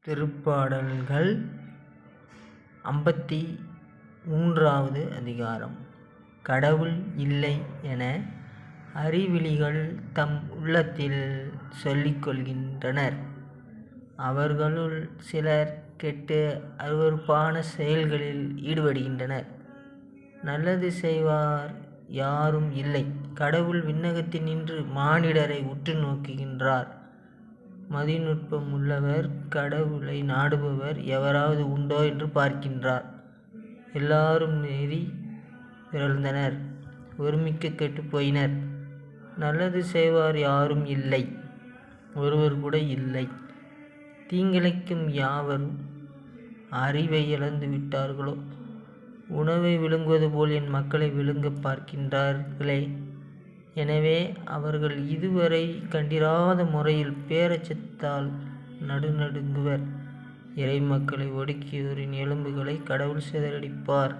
திருப்பாடல்கள் 53வது அதிகாரம். கடவுள் இல்லை என அறிவிலிகள் தம் உள்ளத்தில் சொல்லிக் கொள்கின்றனர். அவர்களுள் சிலர் கெட்டு அருவருப்பான செயல்களில் ஈடுபடுகின்றனர். நல்லது செய்வார் யாரும் இல்லை. கடவுள் விண்ணகத்தினின்று மானிடரை உற்று நோக்குகின்றார். மதிநுட்பம் உள்ளவர், கடவுளை நாடுபவர் எவராவது உண்டோ என்று பார்க்கின்றார். எல்லாரும் நெறி பிறழ்ந்தனர், ஒருமிக்க கெட்டுப் போயினர். நல்லது செய்வார் யாரும் இல்லை, ஒருவர் கூட இல்லை. தீங்கிழைக்கும் யாவரும் அறிவை இழந்து விட்டார்களோ. உணவை விழுங்குவது போல் என் மக்களை விழுங்கப் பார்க்கின்றார்களே. எனவே அவர்கள் இதுவரை கண்டிராத முறையில் பேரச்சத்தால் நடுநடுங்குவர். இறை மக்களை ஒடுக்கியோரின் எலும்புகளை கடவுள் சிதறடிப்பார்.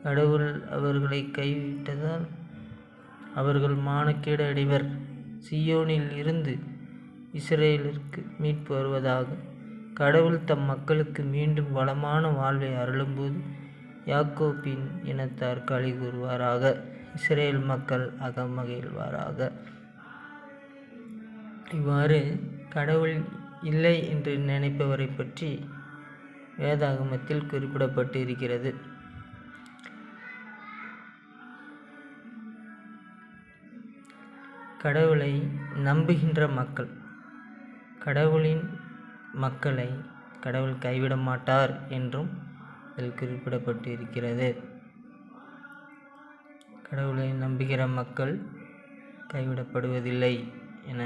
கடவுள் அவர்களை கைவிட்டதால் அவர்கள் மானக்கேடு அடைவர். சியோனில் இருந்து இஸ்ரேலிற்கு மீட்பு வருவதாக. கடவுள் தம் மக்களுக்கு மீண்டும் வளமான வாழ்வை அருளும்போது யாக்கோபின் இனத்தார் களி கூறுவாராக. இஸ்ரேல் மக்கள் அகமகிழ்வாராக. இவ்வாறு கடவுள் இல்லை என்று நினைப்பவரை பற்றி வேதாகமத்தில் குறிப்பிடப்பட்டு இருக்கிறது. கடவுளை நம்புகின்ற மக்கள், கடவுளின் மக்களை கடவுள் கைவிட மாட்டார் என்றும் இதில் குறிப்பிடப்பட்டு இருக்கிறது. கடவுளை நம்புகிற மக்கள் கைவிடப்படுவதில்லை என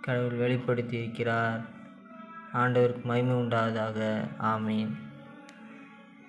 கடவுள் வெளிப்படுத்தி இருக்கிறார். ஆண்டவருக்கு மகிமை உண்டாவதாக. ஆமீன்.